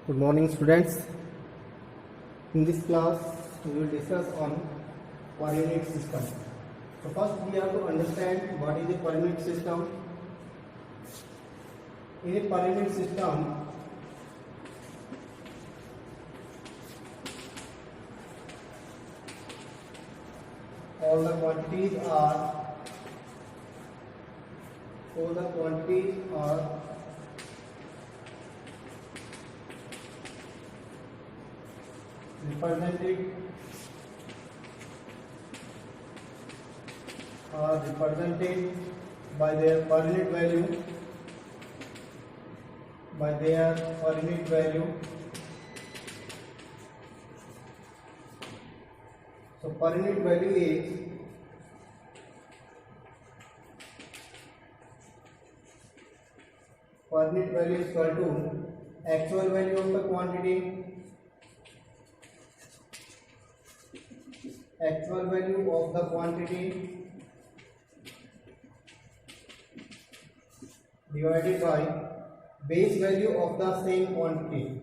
Good morning, students. In this class, we will discuss on coordinate system. So first, we have to understand what is a coordinate system. In a coordinate system, all the quantities are represented by their coordinate value. So coordinate value is equal to actual value of the quantity divided by base value of the same quantity.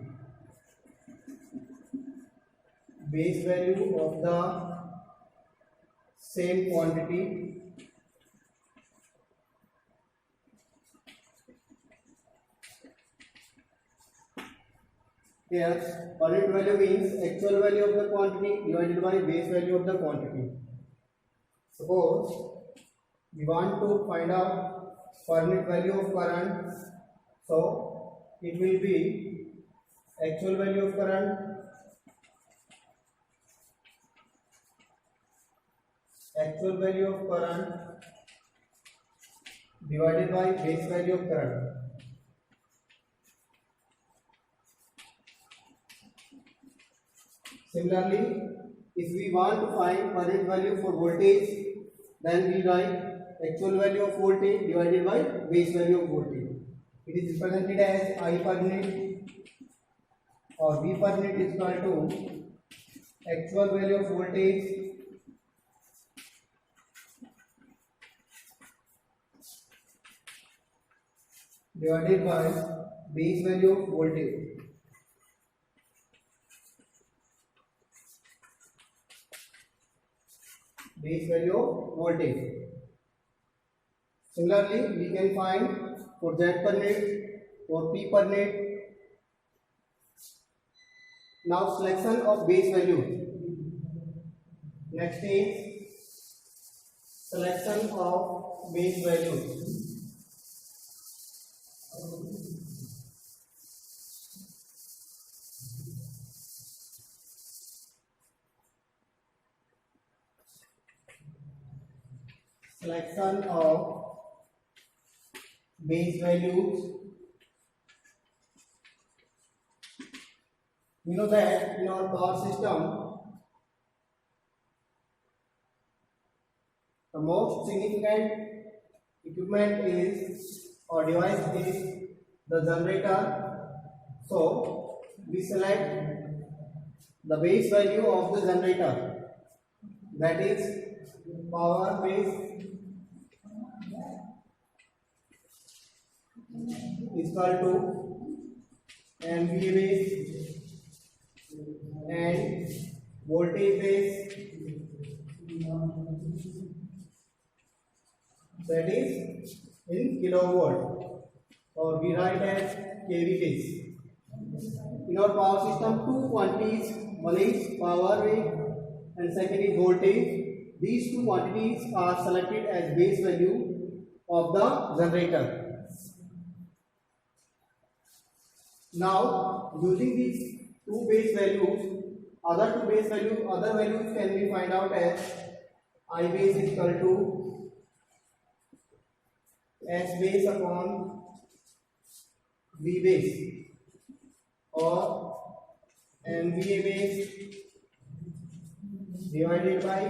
Here, coordinate value means actual value of the quantity divided by base value of the quantity. Suppose we want to find out coordinate value of current, so it will be actual value of current divided by base value of current. Similarly, if we want to find current value for voltage, then we write actual value of voltage divided by base value of voltage. It is represented as I per unit or V per unit is equal to actual value of voltage divided by base value of voltage. Similarly, we can find for Z per net, for P per net. Now selection of base value. Next is selection of base value. We know that in our power system, the most significant equipment is or device is the generator. So we select the base value of the generator, that is power base is equal to MVA base and voltage base, that is in kilovolt, or we write as kV base. In our power system, two quantities, one is power wave and second is voltage. These two quantities are selected as base value of the generator. Now, using these two base values, other values can be find out as I base is equal to S base upon V base, or MVA base divided by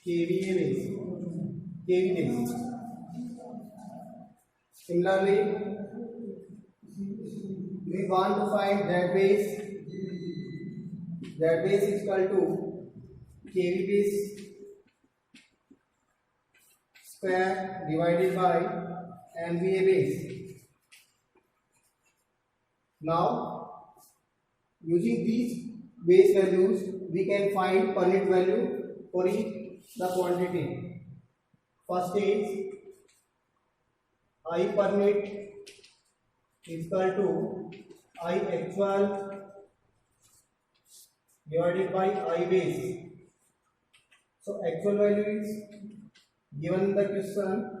KVA base. Similarly, we want to find Z base is equal to KV base square divided by MVA base. Now Using these base values, we can find Punnett value for each the quantity. First is I Punnett is equal to I actual divided by I base. So actual value is given in the question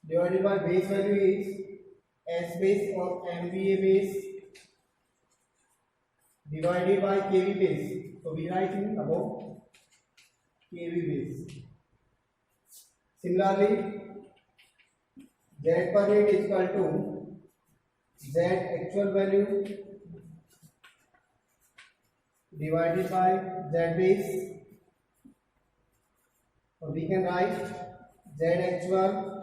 divided by base value is S base or MVA base divided by KV base. So we write in above KV base. Similarly, Z Punnett is equal to Z actual value divided by Z base. So we can write Z actual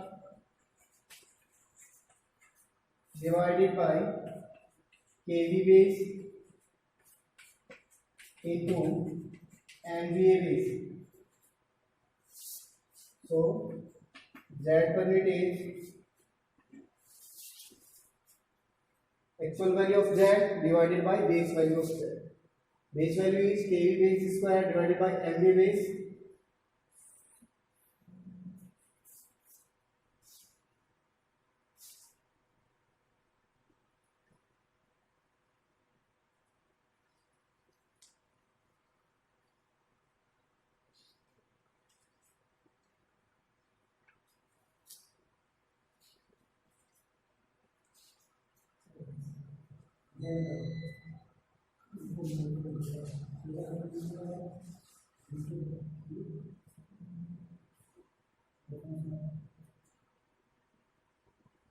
divided by KV base into MVA base. So Z Punnett is actual value of Z divided by base value of Z. Base value is KV base square divided by MVA base.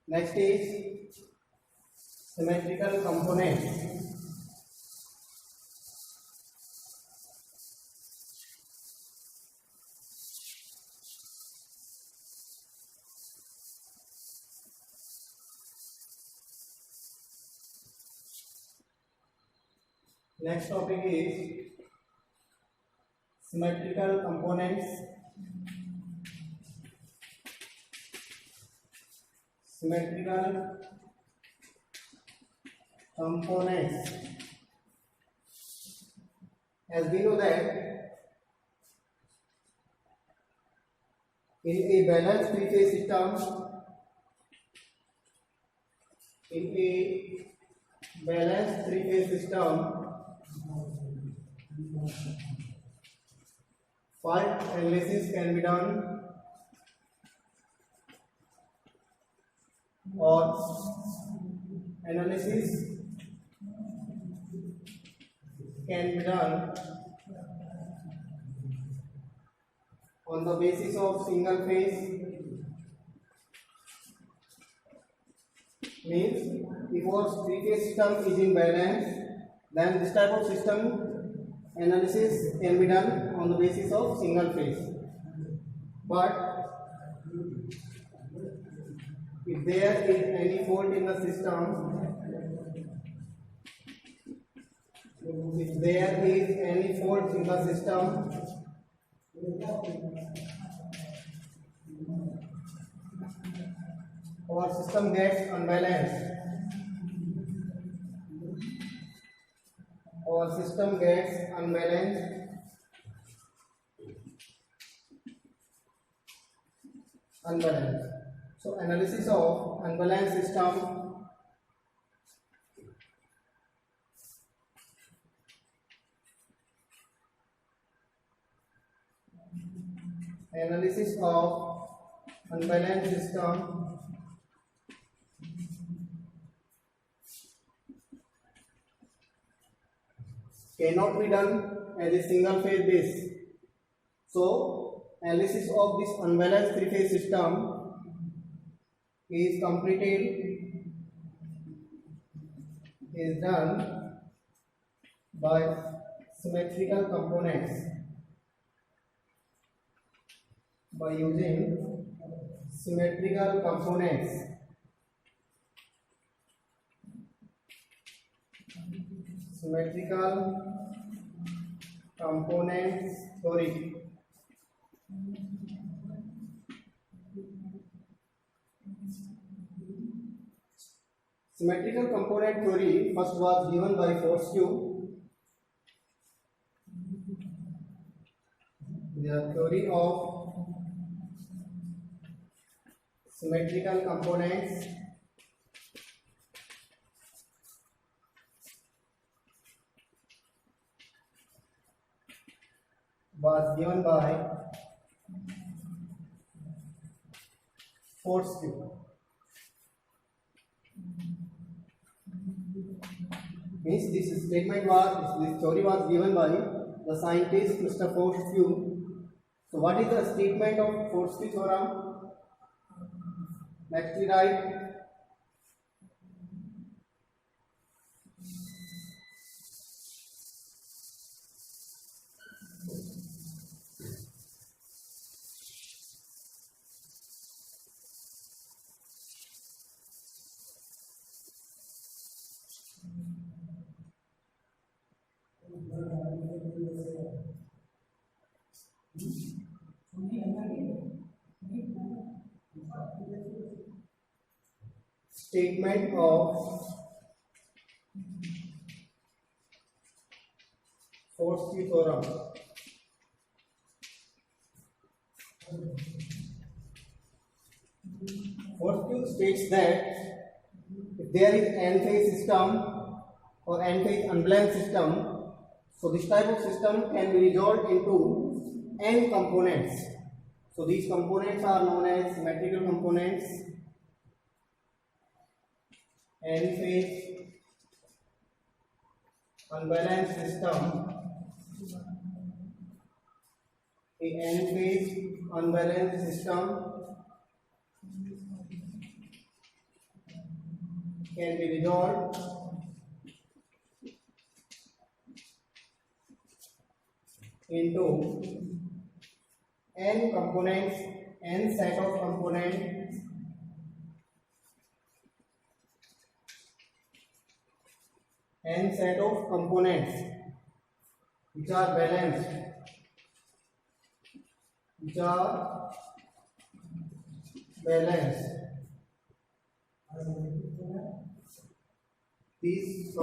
Next is symmetrical components. Next topic is symmetrical components. Symmetrical components. As we know that in a balanced three-phase system, fault analysis can be done or analysis can be done on the basis of single phase. Means if our three-phase system is in balance, then this type of system analysis can be done on the basis of single phase. But if there is any fault in the system, or system gets unbalanced, So analysis of unbalanced system cannot be done as a single phase base. So analysis of this unbalanced three phase system is done by symmetrical components, by using symmetrical components. Theory. Symmetrical component theory first was given by Fortescue. The theory of symmetrical components was given by Fortescue. Means this theory was given by the scientist Mr. Fortescue. So what is the statement of Fortescue theorem? Next we write statement of Fortescue theorem. Fortescue states that if there is n-phase system or n-phase unbalanced system, so this type of system can be resolved into n components. So these components are known as symmetrical components. N-phase unbalanced system, a n-phase unbalanced system can be resolved into n components, n set of components, n set of components which are balanced, These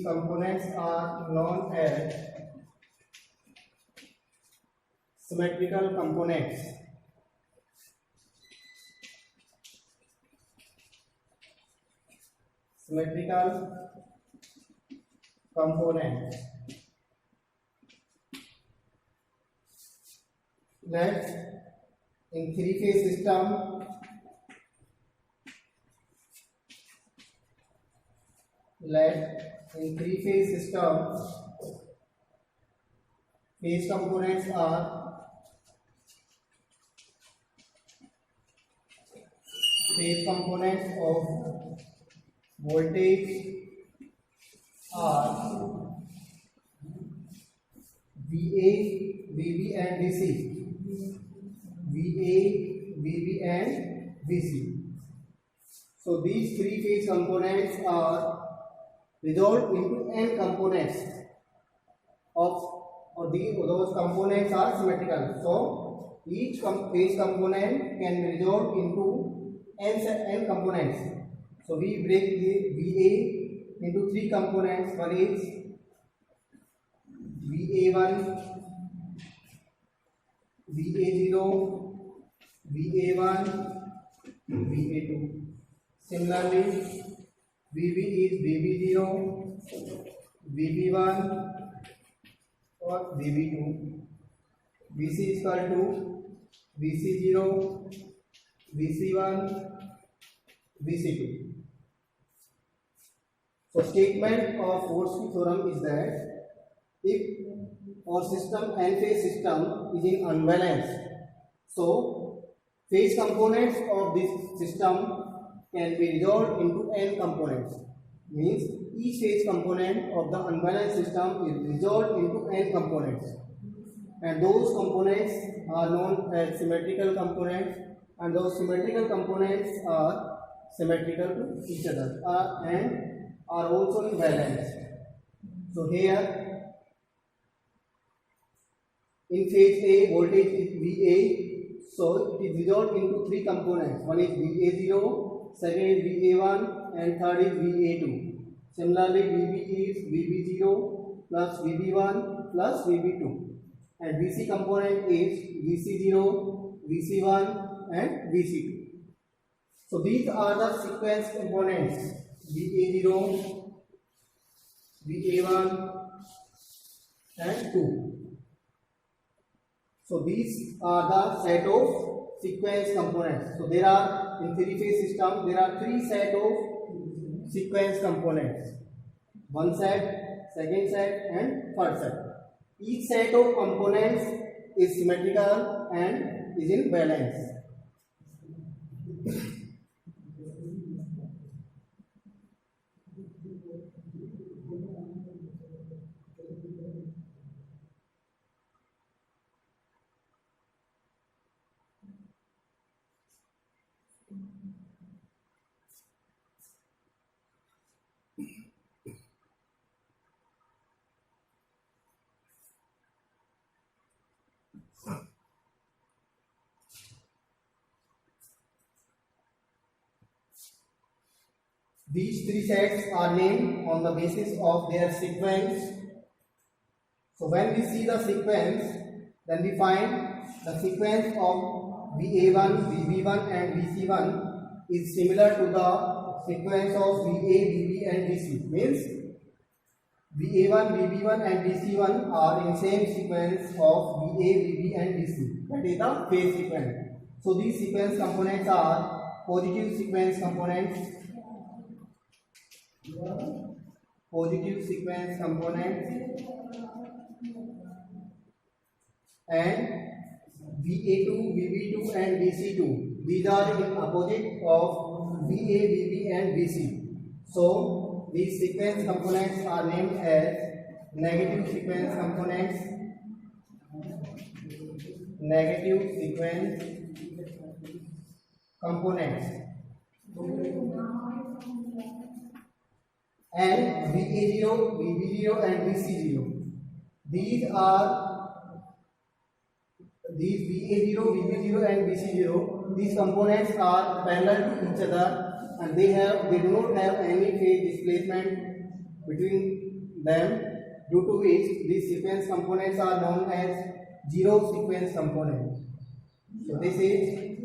components are known as symmetrical components. Next, in three-phase system, phase components are phase components of voltage are VA, VB and VC. So these three phase components are resolved into n components those components are symmetrical. So each phase component can be resolved into n components. So we break the VA into three components. One is VA1, VA0, VA1, VA2. Similarly, VB is VB0, VB1 or VB2. VC is equal to VC0, VC1, VC2. So statement of Fortescue theorem is that if our system n-phase system is in unbalance, so phase components of this system can be resolved into n components. Means each phase component of the unbalanced system is resolved into n components, and those components are known as symmetrical components, and those symmetrical components are symmetrical to each other and are also in balance. So here In phase A, voltage is VA, so it is resolved into three components. One is VA0, second is VA1, and third is VA2. Similarly, VB is VB0 plus VB1 plus VB2, and VC component is VC0, VC1, and VC2. So these are the sequence components: VA0, VA1, and 2. So these are the set of sequence components. So there are, in three-phase system, there are three set of sequence components: one set, second set, and third set. Each set of components is symmetrical and is in balance. These three sets are named on the basis of their sequence. So when we see the sequence, then we find the sequence of VA1, VB1, and VC1 is similar to the sequence of VA, VB, and VC. Means VA1, VB1, and VC1 are in same sequence of VA, VB, and VC. That is the phase sequence. So these sequence components are positive sequence components, and VA2, VB2, and VC2. These are in opposite of VA, VB, and VC. So these sequence components are named as negative sequence components, and VA0, VB0, and VC0. These VA0, VB0, and VC0. These components are parallel to each other, and they do not have any phase displacement between them, due to which these sequence components are known as zero sequence components. So this is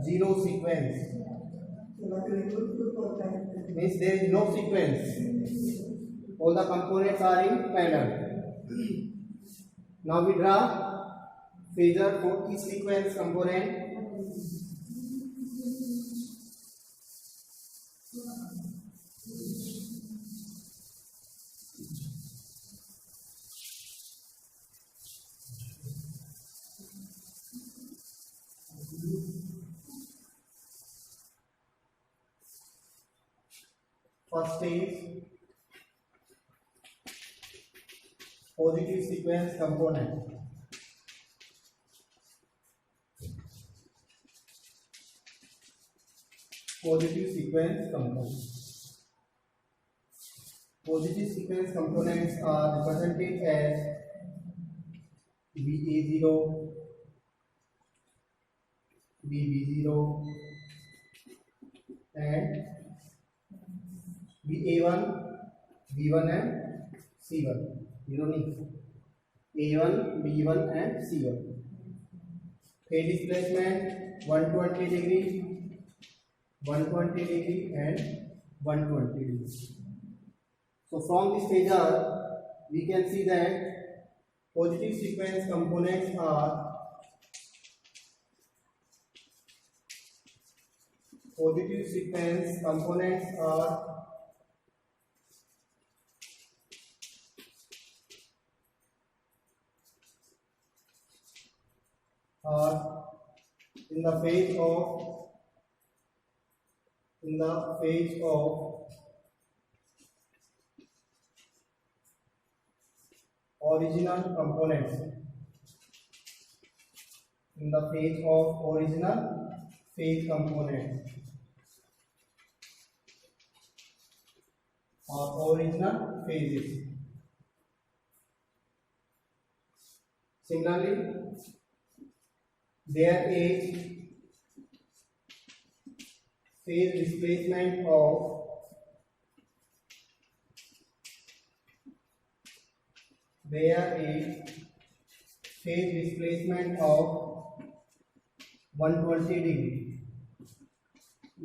zero sequence. Means there is no sequence. All the components are in parallel. Now we draw phasor for each sequence component. First is positive sequence component. Positive sequence components are represented as VA0, VB0, and VA1, V1, and C1. You don't need A1, B1, and C1. Phase displacement 120 degree, 120 degree, and 120 degree. So from this figure, we can see that positive sequence components are in the phase of original components. In the phase of original phase components or original phases. Similarly, there is phase displacement of phase displacement of 120 degree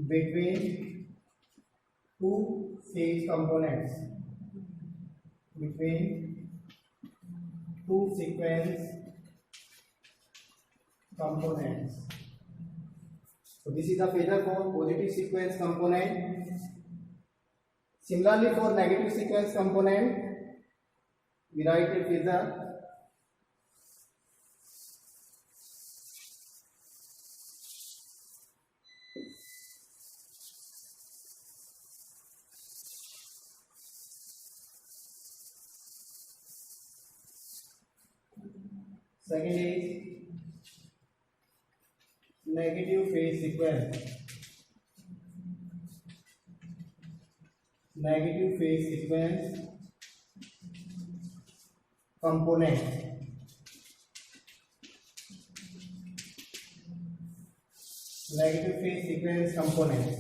between two phase components, between two sequence components. So this is the phasor for positive sequence component. Similarly, for negative sequence component, we write a phasor second is negative phase sequence. Negative phase sequence component. Negative phase sequence components.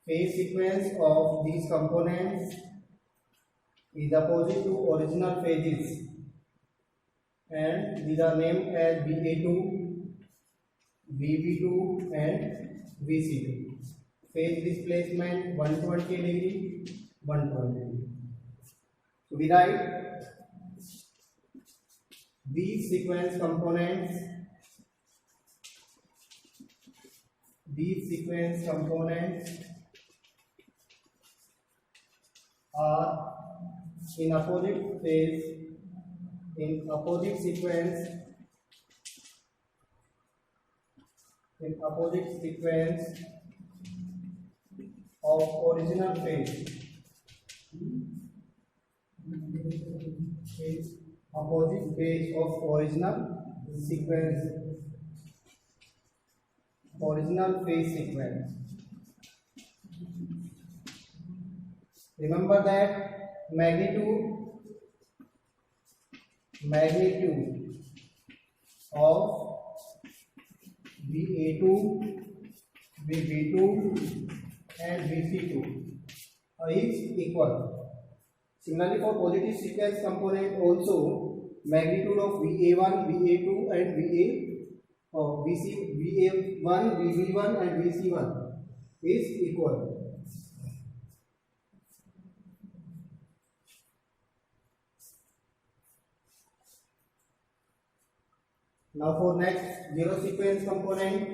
Phase sequence of these components is opposite to original phases, and these are named as VA2, VB2 and VC2. Phase displacement 120 degree, 120 degree. So we write these sequence components are in opposite phase, in opposite sequence of original phase. Opposite phase of original sequence, original phase sequence. Remember that magnitude of VA2, VB2 and VC2 is equal. Similarly, for positive sequence component also, magnitude of VA1, VA2 and VA1, VB1 and VC1 is equal. Now for next zero sequence component,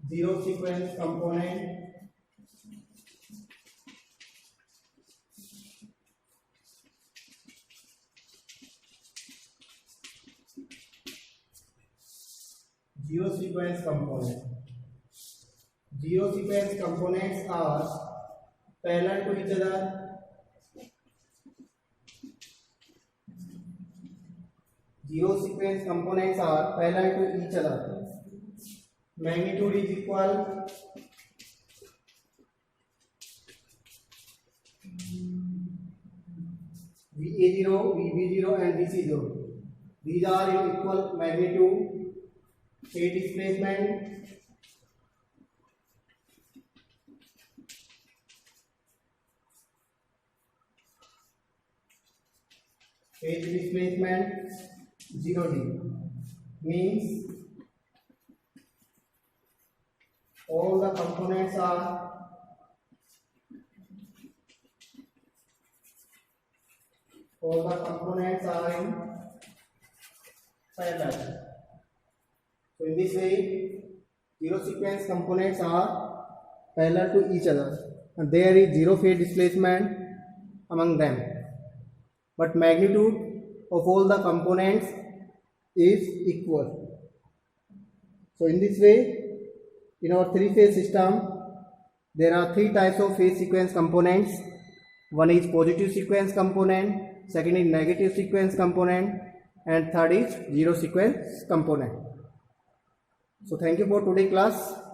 zero sequence component Zero sequence components are parallel to each other. Zero sequence components are parallel to each other. Magnitude is equal. VA0, VB0 and VC0. These are in equal magnitude. Phase displacement phase displacement 0D means all the components are in parallel. So in this way, zero sequence components are parallel to each other, and there is zero phase displacement among them, but magnitude of all the components is equal. So in this way, in our three-phase system, there are three types of phase sequence components. One is positive sequence component, second is negative sequence component, and third is zero sequence component. So thank you for today class.